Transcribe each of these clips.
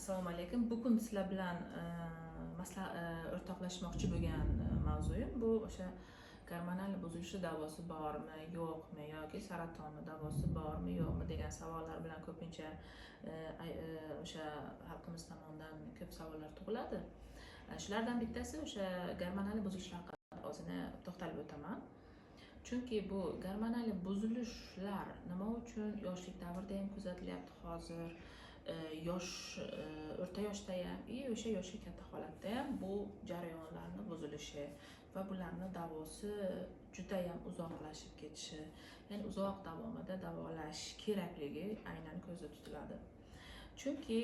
Assalomu alaykum. Bugun sizlar bilan o'rtoqlashmoqchi bo'lgan mavzuyim bu o'sha gormonal buzilishi davosi bormi, yo'qmi yoki saratonni davosi bormi, yo'qmi degan savollar bilan ko'pincha o'sha xalqimiz tomonidan ko'p savollar tug'iladi. Shulardan bittasi o'sha gormonal buzilishlar haqida ozgina to'xtalib o'taman. Chunki bu gormonal buzilishlar nima uchun yoshlik davrida ham kuzatilyapti hozir, o'rta yoshda ham, o'sha yoshga katta holatda ham bu jarayonlarni buzilishi va bularni davosi juda ham uzoqlashib ketishi, ya'ni uzoq davomida davolash kerakligi aynan ko'zda tutiladi. Chunki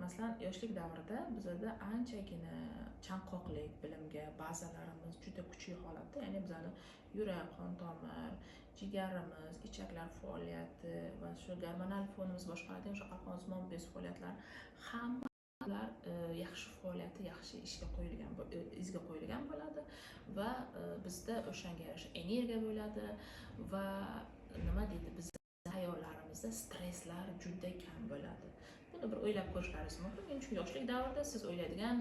masalan yoshlik davrida bizda anchagina chanqoqlik bilimga bazalarimiz juda kuchli holatda, ya'ni bizani yurak, qon tomir, jigarimiz, ichaklar faoliyati va shu gormonal fonimiz boshqaradigan o'sha qalqonsimon bez faoliyatlari hammalar yaxshi faoliyati, yaxshi ishga qo'yilgan, izga qo'yilgan bo'ladi va bizda o'shanga yarasha energiya bo'ladi va nima deydi, bizning hayollarimizda stresslar juda kam bo'ladi. Buni bir o'ylab ko'rishlaringiz mumkin. Chunki yoshlik davrida siz o'ylaydigan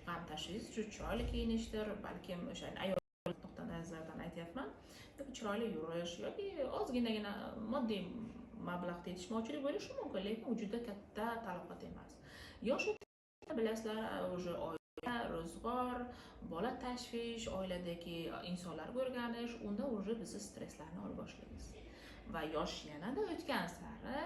g'am tashvish shu chiroyli kiyinishdir, balkim o'sha ayol nuqtai nazaridan aytyapman, yoki chiroyli yurish yoki ozginagina moddiy mablag'da yetishmovchilik bo'lishi mumkin, lekin u juda katta talafot emas. Yosh bilasizlar, уже oila, ro'zg'or, bola tashvish, oiladagi insonlarga o'rganish, unda уже biz stresslarni olib boshlaymiz. Va yosh yanada o'tgan sari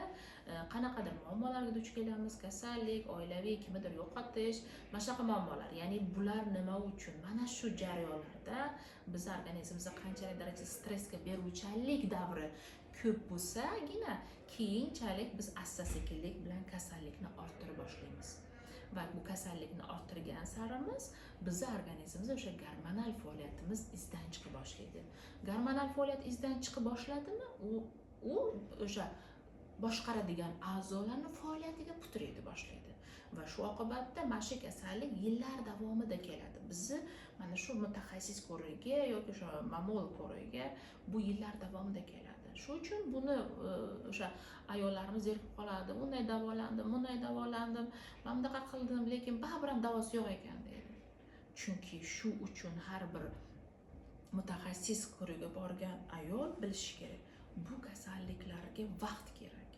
qanaqadir muammolarga duch kelamiz, kasallik, oilaviy kimnidir yo'qotish, mana shunaqa muammolar. Ya'ni bular nima uchun? Mana shu jarayonlarda biz organizmimizga qanchalik darajada stressga beruvchanlik davri ko'p bo'lsagina, keyinchalik biz asta-sekinlik bilan kasallikni orttira boshlaymiz. Va bu kasallikni orttirgan sarimiz bizning organizmimizda o'sha gormonal faoliyatimiz izdan chiqa boshlaydi. Gormonal faoliyat izdan chiqa boshladimi, u o'sha boshqaradigan a'zolarning faoliyatiga putraydi boshlaydi va shu oqibatda mana shu kasallik yillar davomida keladi. Bizni mana shu mutaxassis ko'rigiga yoki o'sha mamol ko'rigiga bu yillar davomida keladi. Shu uchun buni o'sha ayollarimiz zerikib qoladi. Unday davolandim, bunday davolandim, mana bunaqa qildim, lekin baribir ham davosi yo'q ekan deydi. Chunki shu uchun har bir mutaxassis ko'rigiga borgan ayol bilishi kerak. Bu kasalliklarga vaqt kerak.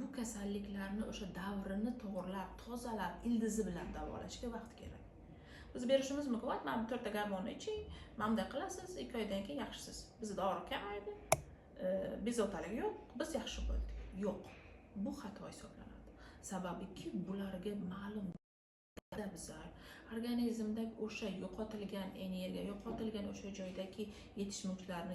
Bu kasalliklarni o'sha davrini to'g'rilab, tozalab, ildizi bilan davolashga vaqt kerak. Biz berishimiz mumkin. Mana 4 ta gormonni iching, mana bunday qilasiz, 2 oydan keyin yaxshisiz. Bizda og'riq kamaydi, bezovtalik yo'q, biz yaxshi bo'ldik. Yo'q. Bu xato hisoblanadi. Sababiki bularga ma'lum bizlar organizmdagi o'sha yo'qotilgan energiya, yo'qotilgan o'sha joydagi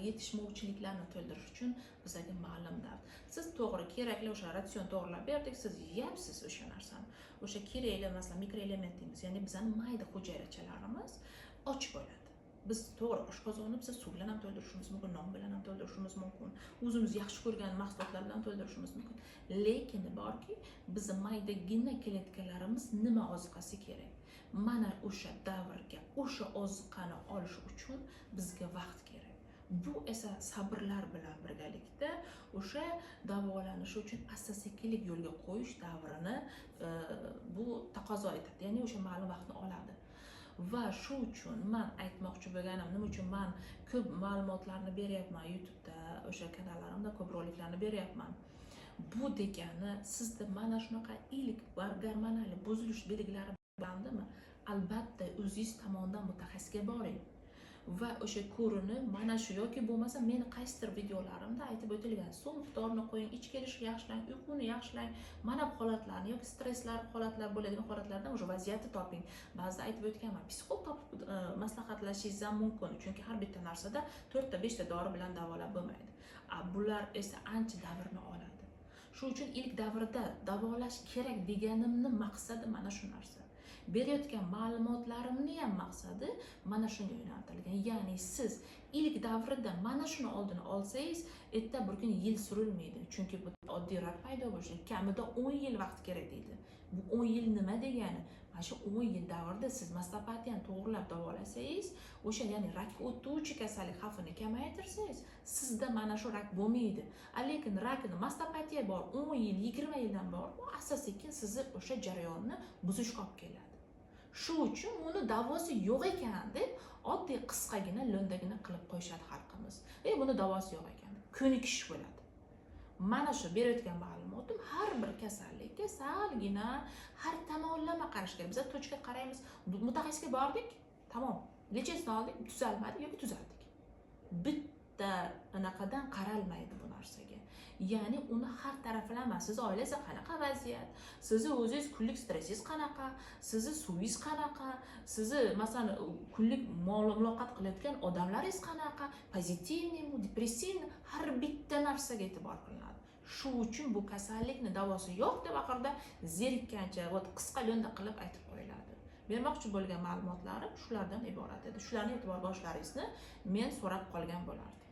yetishmovchiliklarni to'ldirish uchun bizga ma'lum davr. Siz to'g'ri kerakli o'sha ratsion to'g'rilab berdik, siz yeyapsiz o'sha narsani. O'sha kerakli masalan mikroelement deymiz, ya'ni bizning mayda hujayrachalarimiz och bo'ladi. Biz to'g'ri oshqozonni biz suv bilan ham to'ldirishimiz mumkin, non bilan ham to'ldirishimiz mumkin, o'zimiz yaxshi ko'rgan mahsulotlar bilan to'ldirishimiz mumkin. Lekin borki, bizning maydagina kletkalarimiz nima oziqasi kerak? Mana o'sha davrga, o'sha oziqani olish uchun bizga vaqt kerak. Bu esa sabrlar bilan birgalikda o'sha davolanish uchun asta-sekinlik yo'lga qo'yish davrini bu taqozo etadi. Ya'ni o'sha ma'lum vaqtni oladi. Va shu uchun men aytmoqchi bo'lganim, nima uchun men ko'p ma'lumotlarni beryapman YouTube'da, o'sha kanallarimda ko'p roliklarni beryapman. Bu degani sizda mana shunaqa ilk gormonal buzilish belgilari bo'landimi? Albatta o'zingiz tomonidan mutaxassisga boring. Va o'sha ko'rinib, mana shu yoki bo'lmasa meni qaysidir videolarimda aytib o'tilgan suv miqdorini qo'ying, ichki kelishni yaxshilang, uyquni yaxshilang, mana bu holatlarni yoki stresslar holatlar bo'ladigan holatlardan o'sha vaziyatni toping. Ba'zida aytib o'tganman, psixolog topib maslahatlashishingiz ham mumkin, chunki har bitta narsada 4 ta 5 ta dori bilan davolab bo'lmaydi. Bular esa ancha davrni oladi. Shu uchun ilk davrda davolash kerak deganimni maqsadi mana shu narsa. Berayotgan ma'lumotlarimni ham maqsadi mana shunga yo'naltirilgan. Ya'ni siz ilk davrida mana shuni oldini olsangiz, erta bir kun yil surilmaydi. Chunki bu oddiy rak paydo bo'lishi kamida 10 yil vaqt kerak deydi. Bu 10 yil nima degani? mana shu 10 yil davrida siz mastopatiyani to'g'rilab davolasangiz, o'sha ya'ni rakka o'tuvchi kasallik xavfini kamaytirsangiz, sizda mana shu rak bo'lmaydi. Lekin rakni mastopatiya bor, 10 yil, 20 yildan bor, bu asta-sekin sizni o'sha jarayonni buzishga olib keladi. Shu uchun uni davosi yo'q ekan deb oddiy qisqagina lo'ndagina qilib qo'yishadi xalqimiz. Buni davosi yo'q ekan, ko'nikish bo'ladi. Mana shu berayotgan ma'lumotim har bir kasallikka salgina har tomonlama qarash kerak. Biz tochka qaraymiz, mutaxassisga bordik, tamom, lechesini oldik, tuzalmadi yoki tuzaldik. Bitta anaqadan qaralmaydi bu narsaga. Ya'ni uni har taraflama, siz oilangizda qanaqa vaziyat, sizni o'zingiz kunlik stressingiz qanaqa, sizni suvingiz qanaqa, sizni masalan kunlik muloqot qilayotgan odamlaringiz qanaqa, pozitivnimi, depressivmi, har bitta narsaga e'tibor qilinadi. Shu uchun bu kasallikni davosi yo'q deb oxirida zerikkancha, qisqa lo'nda qilib aytib qo'yiladi. Bermoqchi bo'lgan ma'lumotlarim shulardan iborat edi. Shularni e'tiborga olishlaringizni men so'rab qolgan bo'lardim.